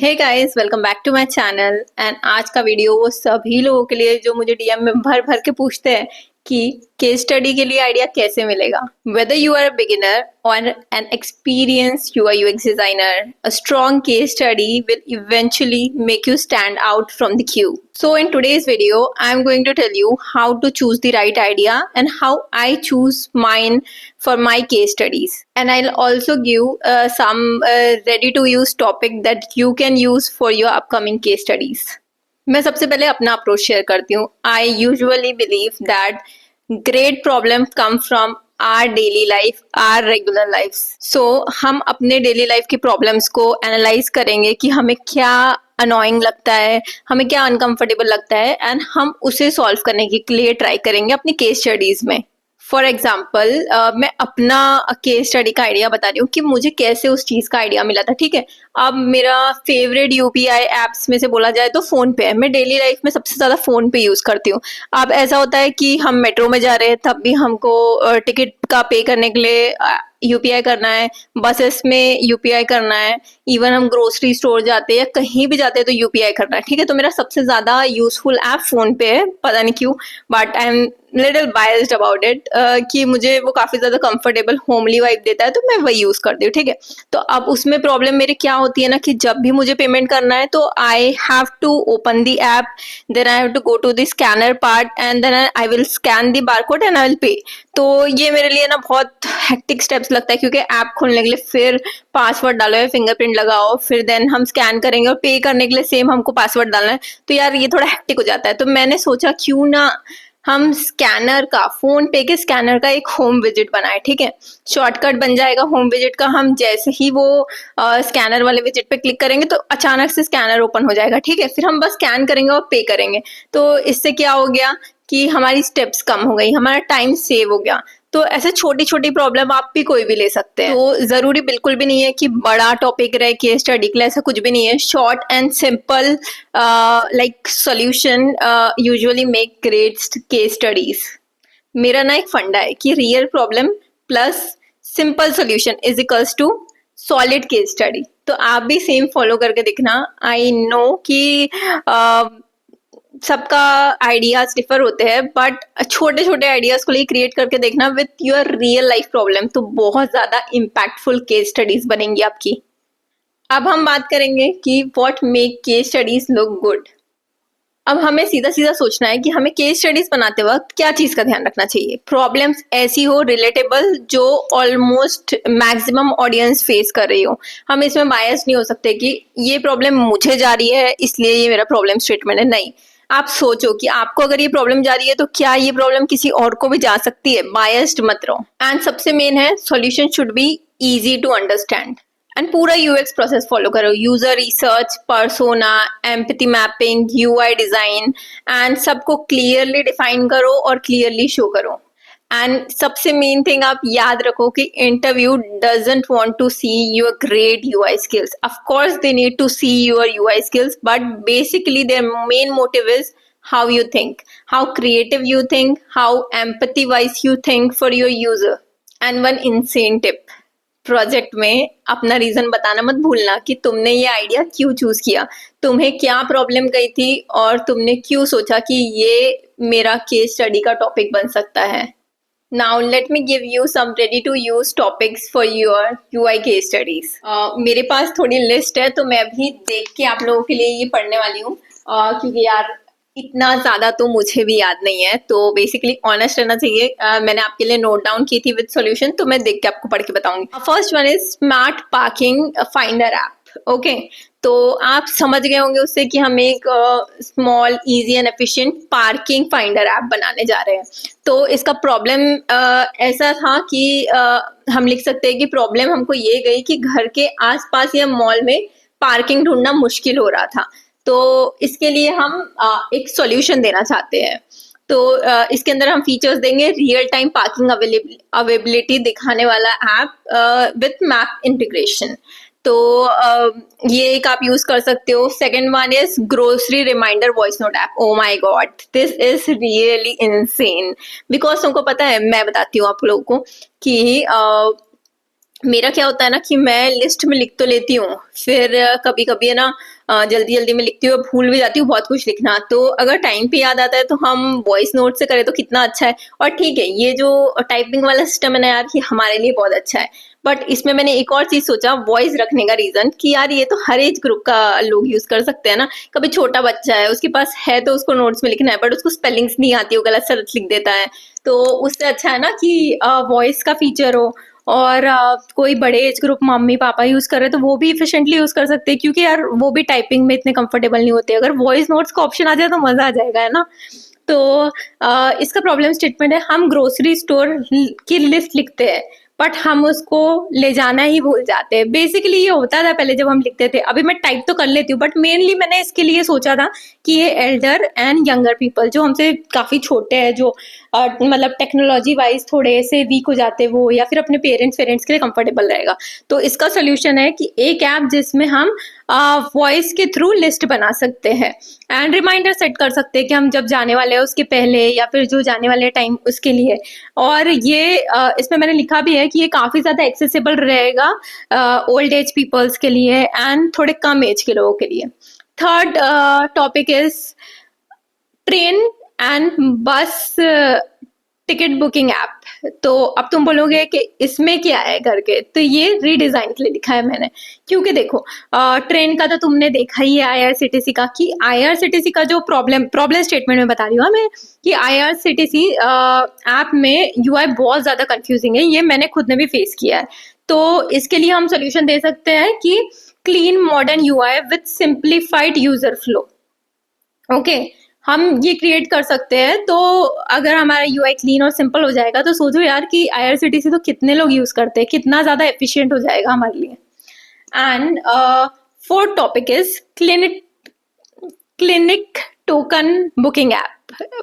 Hey guys, welcome back to my channel. And आज का video वो सभी लोगों के लिए जो मुझे डीएम में भर भर के पूछते हैं कि केस स्टडी के लिए आइडिया कैसे मिलेगा। Whether you are a beginner और an experienced UI UX designer, a strong case study will eventually make you stand out from the queue. So in today's video, I'm going to tell you how to choose the right idea and how I choose mine for my case studies. And I'll also give some ready-to-use topic that you can use for your upcoming case studies. मैं सबसे पहले अपना approach share करती हूँ। I usually believe that great problem come from our daily life, our regular life. So हम अपने daily life की problems को एनालाइज करेंगे कि हमें क्या अनोइंग लगता है, हमें क्या अनकंफर्टेबल लगता है, एंड हम उसे सॉल्व करने के लिए ट्राई करेंगे अपनी केस स्टडीज में। फॉर एग्जाम्पल मैं अपना केस स्टडी का आइडिया बता रही हूँ कि मुझे कैसे उस चीज़ का आइडिया मिला था। ठीक है, अब मेरा फेवरेट यूपीआई एप्स में से बोला जाए तो फोन पे है। मैं डेली लाइफ में सबसे ज़्यादा फोन पे यूज़ करती हूँ। अब ऐसा होता है कि हम मेट्रो में जा रहे हैं तब भी हमको टिकट का पे करने के लिए यूपीआई करना है, बसेस में यूपीआई करना है, इवन हम ग्रोसरी स्टोर जाते हैं या कहीं भी जाते हैं तो यूपीआई करना है। ठीक है, तो मेरा सबसे ज़्यादा यूजफुल ऐप फोन पे है, पता नहीं क्यों, but I am little biased about it कि मुझे वो काफ़ी ज़्यादा कंफर्टेबल होमली वाइब देता है, तो मैं वही यूज़ करती हूँ। ठीक है, तो अब उसमें प्रॉब्लम मेरे क्या होती है ना कि जब भी मुझे पेमेंट करना है तो I have to open the app, then I have to go to the scanner part and then I will scan the barcode and I will pay. तो ये मेरे लिए ना बहुत हेक्टिक स्टेप्स लगता है, क्योंकि ऐप खोलने के लिए फिर पासवर्ड डालो या फिंगरप्रिंट लगाओ, फिर देन हम स्कैन करेंगे और पे करने के लिए सेम हमको पासवर्ड डालना है। तो यार ये थोड़ा हेक्टिक हो जाता है। तो मैंने सोचा क्यों ना हम स्कैनर का, फोन पे के स्कैनर का एक होम विजिट बनाए। ठीक है, शॉर्टकट बन जाएगा होम विजिट का। हम जैसे ही वो स्कैनर वाले विजिट पे क्लिक करेंगे तो अचानक से स्कैनर ओपन हो जाएगा। ठीक है, फिर हम बस स्कैन करेंगे और पे करेंगे। तो इससे क्या हो गया कि हमारी स्टेप्स कम हो गई, हमारा टाइम सेव हो गया। तो ऐसे छोटी छोटी प्रॉब्लम आप भी कोई भी ले सकते हैं। तो जरूरी बिल्कुल भी नहीं है कि बड़ा टॉपिक रहे केस स्टडी के लिए, ऐसा कुछ भी नहीं है। Short and simple like solution usually make great case studies. मेरा ना एक फंडा है कि real problem plus simple solution is equals to solid case study. तो आप भी सेम फॉलो करके देखना। आई नो कि सबका आइडियाज डिफर होते हैं, बट छोटे छोटे आइडियाज को लिए क्रिएट करके देखना with your real life problem, तो बहुत ज्यादा इम्पैक्टफुल केस स्टडीज बनेंगी आपकी। अब हम बात करेंगे कि what make case studies look good. अब हमें सीधा सीधा सोचना है कि हमें केस स्टडीज बनाते वक्त क्या चीज का ध्यान रखना चाहिए। प्रॉब्लम्स ऐसी हो रिलेटेबल जो ऑलमोस्ट मैक्सिमम ऑडियंस फेस कर रही हो। हम इसमें बायस नहीं हो सकते कि ये प्रॉब्लम मुझे जा रही है इसलिए ये मेरा प्रॉब्लम स्टेटमेंट है। नहीं, आप सोचो कि आपको अगर ये प्रॉब्लम जा रही है तो क्या ये प्रॉब्लम किसी और को भी जा सकती है। बायस्ड मत रहो। एंड सबसे मेन है, solution should be easy to understand. And पूरा यूएक्स प्रोसेस फॉलो करो। User research, persona, empathy mapping, UI design, and सबको क्लियरली डिफाइन करो और क्लियरली शो करो। एंड सबसे मेन थिंग आप याद रखो कि interview doesn't want to see your great UI skills. Of course they need to see your UI skills, but basically their main motive is how you think, how creative you think, how empathy wise you think for your user. And one insane tip, project में अपना reason बताना मत भूलना कि तुमने ये idea क्यों choose किया, तुम्हें क्या प्रॉब्लम गई थी और तुमने क्यों सोचा कि ये मेरा केस स्टडी का टॉपिक बन सकता है। Now let me give you some ready to use topics for your UI case studies. मेरे पास थोड़ी लिस्ट है तो मैं अभी देख के आप लोगों के लिए ये पढ़ने वाली हूँ, क्योंकि यार इतना ज़्यादा तो मुझे भी याद नहीं है, तो बेसिकली ऑनेस्ट रहना चाहिए। मैंने आपके लिए नोट डाउन की थी विद सॉल्यूशन, तो मैं देख के आपको पढ़ के बताऊंगी। First one is smart parking finder app. Okay, तो आप समझ गए होंगे उससे कि हम एक small easy and efficient parking finder app बनाने जा रहे हैं। तो इसका प्रॉब्लम ऐसा था कि हम लिख सकते हैं कि प्रॉब्लम हमको ये गई कि घर के आसपास या मॉल में पार्किंग ढूंढना मुश्किल हो रहा था। तो इसके लिए हम एक सॉल्यूशन देना चाहते हैं। तो इसके अंदर हम फीचर्स देंगे, रियल टाइम पार्किंग अवेलेबिलिटी दिखाने वाला ऐप विथ मैप इंटीग्रेशन। तो ये एक आप यूज कर सकते हो। Second one is grocery reminder voice note app. Oh my god, this is really insane, because तुमको पता है, मैं बताती हूँ आप लोगों को कि मेरा क्या होता है ना कि मैं लिस्ट में लिख तो लेती हूँ, फिर कभी कभी है ना जल्दी जल्दी में लिखती हूँ, भूल भी जाती हूँ बहुत कुछ लिखना। तो अगर टाइम पे याद आता है तो हम वॉइस नोट से करें तो कितना अच्छा है। और ठीक है, ये जो टाइपिंग वाला सिस्टम है ना यार, ये हमारे लिए बहुत अच्छा है। बट इसमें मैंने एक और चीज सोचा वॉइस रखने का रीजन, कि यार ये तो हर एज ग्रुप का लोग यूज कर सकते हैं ना। कभी छोटा बच्चा है, उसके पास है तो उसको नोट्स में लिखना है, बट उसको स्पेलिंग्स नहीं आती, वो गलत सलत लिख देता है। तो उससे अच्छा है ना कि वॉइस का फीचर हो। और कोई बड़े age group mummy papa use कर रहे हैं तो वो भी इफिशिएंटली यूज कर सकते हैं, क्योंकि यार वो भी टाइपिंग में इतने कंफर्टेबल नहीं होते। अगर वॉइस नोट्स का ऑप्शन आ जाए तो मजा आ जाएगा, है ना। तो इसका प्रॉब्लम स्टेटमेंट है, हम ग्रोसरी स्टोर की लिस्ट लिखते हैं बट हम उसको ले जाना ही भूल जाते हैं। बेसिकली ये होता था पहले जब हम लिखते थे, अभी मैं टाइप तो कर लेती हूँ, बट मेनली मैंने इसके लिए सोचा था कि ये एल्डर एंड यंगर पीपल जो हमसे काफी छोटे हैं, जो मतलब टेक्नोलॉजी वाइज थोड़े से वीक हो जाते वो, या फिर अपने पेरेंट्स के लिए कंफर्टेबल रहेगा। तो इसका सोल्यूशन है कि एक ऐप जिसमें हम वॉइस के थ्रू लिस्ट बना सकते हैं एंड रिमाइंडर सेट कर सकते हैं कि हम जब जाने वाले हैं उसके पहले, या फिर जो जाने वाले टाइम उसके लिए। और ये इसमें मैंने लिखा भी है कि ये काफी ज्यादा एक्सेसिबल रहेगा ओल्ड एज पीपल्स के लिए एंड थोड़े कम एज के लोगों के लिए। Third topic is train and बस टिकट बुकिंग ऐप। तो अब तुम बोलोगे कि इसमें क्या है करके, तो ये रीडिजाइन के लिए लिखा है मैंने। क्योंकि देखो ट्रेन का तो तुमने देखा ही है आईआरसीटीसी का, कि आईआरसीटीसी का जो प्रॉब्लम स्टेटमेंट में बता रही हूँ मैं, कि आईआरसीटीसी ऐप में यूआई बहुत ज्यादा कंफ्यूजिंग है। ये मैंने खुद ने भी फेस किया है। तो इसके लिए हम सोल्यूशन दे सकते हैं कि clean modern UI with simplified user flow. Okay, हम ये क्रिएट कर सकते हैं। तो अगर हमारा यूआई क्लीन और सिंपल हो जाएगा तो सोचो यार कि आईआरसीटीसी तो कितने लोग यूज करते हैं, कितना ज्यादा एफिशिएंट हो जाएगा हमारे लिए। And fourth topic is clinic token booking app.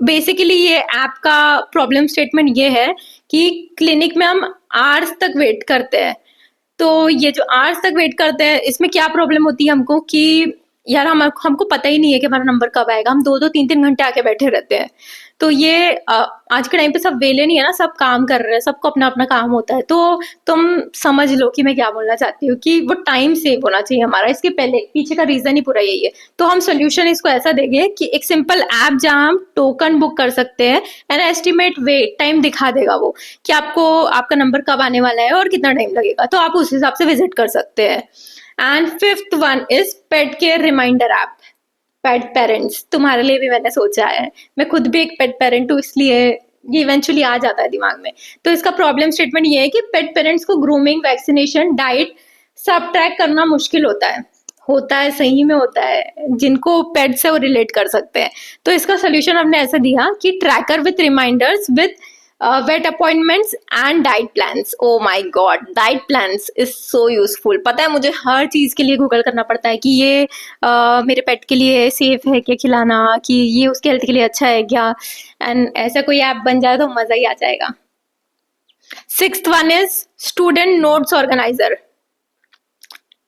Basically ये ऐप का प्रॉब्लम स्टेटमेंट ये है कि क्लिनिक में हम आवर्स तक वेट करते हैं। तो ये जो आवर्स तक वेट करते हैं, इसमें क्या प्रॉब्लम होती है हमको कि यार हमको पता ही नहीं है कि हमारा नंबर कब आएगा। हम 2-2 3-3 घंटे आके बैठे रहते हैं। तो ये आज के टाइम पे सब वेले नहीं है ना, सब काम कर रहे हैं, सबको अपना अपना काम होता है। तो तुम समझ लो कि मैं क्या बोलना चाहती हूँ, कि वो टाइम सेव होना चाहिए हमारा। इसके पहले पीछे का रीजन ही पूरा यही है। तो हम सोल्यूशन इसको ऐसा देंगे कि एक सिंपल ऐप जहाँ हम टोकन बुक कर सकते हैं एंड एस्टिमेट वेट टाइम दिखा देगा वो, कि आपको आपका नंबर कब आने वाला है और कितना टाइम लगेगा। तो आप उस हिसाब से विजिट कर सकते हैं। And fifth one is pet care reminder app. Pet parents, तुम्हारे लिए भी मैंने सोचा है। मैं खुद भी एक पेट पेरेंट हूँ, इसलिए ये इवेंचुअली आ जाता है दिमाग में। तो इसका प्रॉब्लम स्टेटमेंट ये है कि पेट पेरेंट्स को ग्रूमिंग, वैक्सीनेशन, डाइट सब ट्रैक करना मुश्किल होता है, सही में होता है। जिनको पेट से वो रिलेट कर सकते हैं। तो इसका सोल्यूशन हमने ऐसा दिया कि tracker with reminders with vet appointments and diet plans. Oh my god, diet plans is so useful. पता है मुझे हर चीज के लिए गूगल करना पड़ता है कि ये मेरे पेट के लिए सेफ है क्या खिलाना, कि ये उसके हेल्थ के लिए अच्छा है क्या। एंड ऐसा कोई ऐप बन जाए तो मजा ही आ जाएगा। Sixth one is student notes organiser.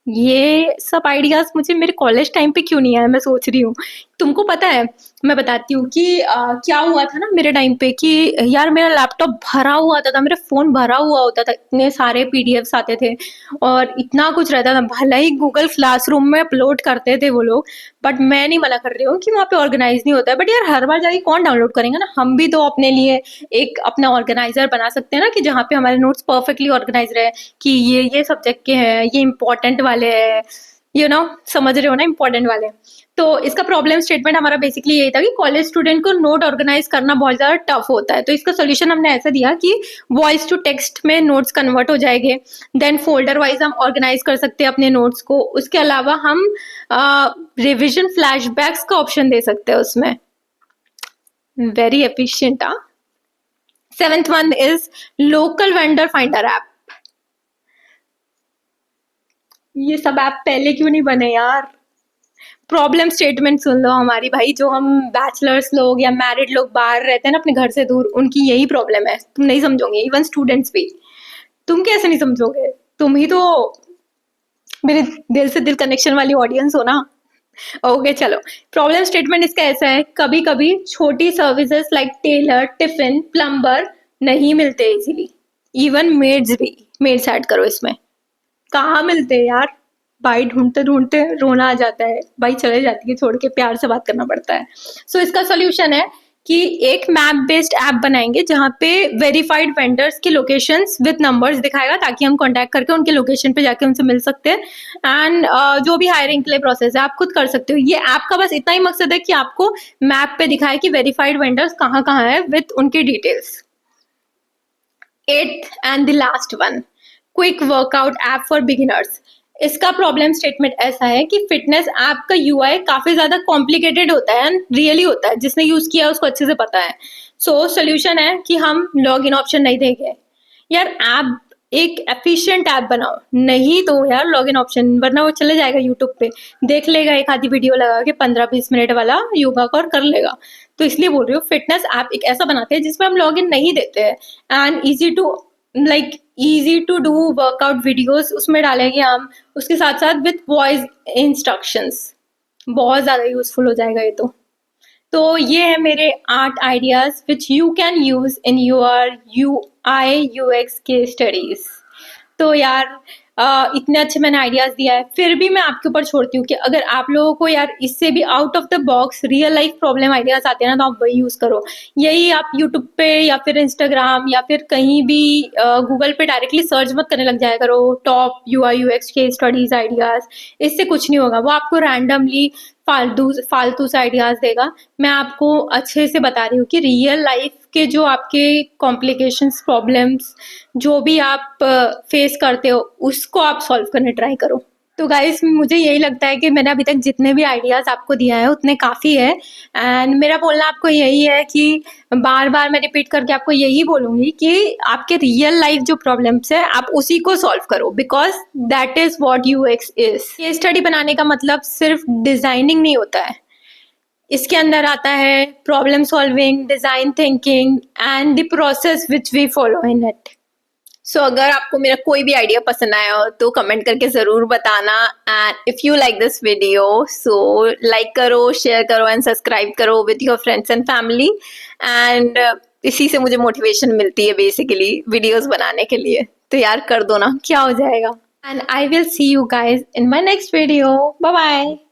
ये सब आइडियाज मुझे मेरे कॉलेज टाइम पे क्यों नहीं आया, मैं सोच रही हूँ। तुमको पता है, मैं बताती हूँ कि क्या हुआ था ना मेरे टाइम पे, कि यार मेरा लैपटॉप भरा हुआ था, मेरा फोन भरा हुआ होता था, इतने सारे पीडीएफ्स आते थे और इतना कुछ रहता था। भले ही गूगल क्लासरूम में अपलोड करते थे वो लोग, बट मैं नहीं मना कर रही हूँ कि वहाँ पे ऑर्गेनाइज नहीं होता है। बट यार हर बार जाके कौन डाउनलोड करेंगे ना, हम भी तो अपने लिए एक अपना ऑर्गेनाइजर बना सकते हैं ना, कि जहाँ पे हमारे नोट्स परफेक्टली ऑर्गेनाइज रहे, कि ये सब्जेक्ट के हैं, ये इंपॉर्टेंट वाले हैं, समझ रहे हो ना, इंपॉर्टेंट वाले। तो इसका प्रॉब्लम स्टेटमेंट हमारा बेसिकली यही था कि कॉलेज स्टूडेंट को नोट ऑर्गेनाइज करना बहुत ज्यादा टफ होता है। तो इसका सोल्यूशन हमने ऐसा दिया कि वॉइस टू टेक्स्ट में नोट्स कन्वर्ट हो जाएंगे। देन फोल्डर वाइज हम ऑर्गेनाइज कर सकते हैं अपने नोट्स को। उसके अलावा हम रिविजन फ्लैशबैक्स का ऑप्शन दे सकते हैं उसमें। Very efficient. Seventh one is local vendor finder app. ये सब ऐप पहले क्यों नहीं बने यार। प्रॉब्लम स्टेटमेंट सुन लो हमारी भाई, जो हम बैचलर्स लोग या मैरिड लोग बाहर रहते हैं ना अपने घर से दूर, उनकी यही प्रॉब्लम है। तुम नहीं समझोगे, इवन स्टूडेंट्स भी। तुम कैसे नहीं समझोगे, तुम ही तो मेरे दिल से दिल कनेक्शन वाली ऑडियंस हो ना। ओके चलो, प्रॉब्लम स्टेटमेंट इसका ऐसा है, कभी कभी छोटी services like tailor, tiffin, plumber नहीं मिलते इजीली। इवन मेड्स भी, मेड्स ऐड करो इसमें। कहाँ मिलते हैं यार, भाई ढूंढते ढूंढते रोना आ जाता है, भाई चले जाती है छोड़ के, प्यार से बात करना पड़ता है। सो इसका सोल्यूशन है कि एक मैप बेस्ड ऐप बनाएंगे जहाँ पे वेरीफाइड वेंडर्स की लोकेशंस विद नंबर्स दिखाएगा, ताकि हम कांटेक्ट करके उनके लोकेशन पे जाके उनसे मिल सकते हैं। एंड जो भी हायरिंग के लिए प्रोसेस है आप खुद कर सकते हो। ये ऐप का बस इतना ही मकसद है कि आपको मैप पे दिखाए कि वेरीफाइड वेंडर्स कहाँ कहाँ है विद उनकी details. 8th and the last one, quick workout app for beginners. इसका प्रॉब्लम स्टेटमेंट ऐसा है कि फिटनेस ऐप का यूआई काफी ज्यादा कॉम्प्लिकेटेड होता है एंड रियली होता है, जिसने यूज किया उसको अच्छे से पता है। सो सोल्यूशन है कि हम लॉग इन ऑप्शन नहीं देंगे यार, ऐप एक एफिशिएंट ऐप बनाओ, नहीं तो यार लॉग इन ऑप्शन, वरना वो चले जाएगा यूट्यूब पे, देख लेगा एक आधी वीडियो लगा के 15-20 मिनट वाला योगा और कर लेगा। तो इसलिए बोल रही हूँ फिटनेस ऐप एक ऐसा बनाते हैं जिसमें हम लॉग इन नहीं देते हैं and easy to do workout videos उसमें डालेंगे हम, उसके साथ साथ विथ वॉइस इंस्ट्रक्शंस। बहुत ज्यादा यूजफुल हो जाएगा ये तो ये है मेरे 8 ideas which you can use in your UI UX के स्टडीज। तो यार इतने अच्छे मैंने आइडियाज दिया है, फिर भी मैं आपके ऊपर छोड़ती हूँ कि अगर आप लोगों को यार इससे भी out of the box real life problem ideas आते हैं ना, तो आप वही यूज करो। यही आप यूट्यूब पे या फिर इंस्टाग्राम या फिर कहीं भी गूगल पे डायरेक्टली सर्च मत करने लग जाया करो टॉप यूआई यूएक्स के स्टडीज आइडियाज। इससे कुछ नहीं होगा, वो आपको रैंडमली फालतू से आइडियाज देगा। मैं आपको अच्छे से बता रही हूँ कि रियल लाइफ के जो आपके कॉम्प्लिकेशंस प्रॉब्लम्स जो भी आप फेस करते हो उसको आप सॉल्व करने ट्राई करो। तो गाइस मुझे यही लगता है कि मैंने अभी तक जितने भी आइडियाज आपको दिया है उतने काफ़ी है। एंड मेरा बोलना आपको यही है कि बार बार मैं रिपीट करके आपको यही बोलूँगी कि आपके रियल लाइफ जो प्रॉब्लम्स है आप उसी को सॉल्व करो, because that is what UX is. Case study बनाने का मतलब सिर्फ डिज़ाइनिंग नहीं होता है, इसके अंदर आता है problem solving, design thinking and the process which we follow in it. So अगर आपको मेरा कोई भी आइडिया पसंद आया हो तो कमेंट करके ज़रूर बताना। And if you like this video so like करो, शेयर करो एंड सब्सक्राइब करो with your friends and family. And इसी से मुझे मोटिवेशन मिलती है बेसिकली वीडियोस बनाने के लिए। तो यार कर दो ना, क्या हो जाएगा। And I will see you guys in my next video. Bye bye.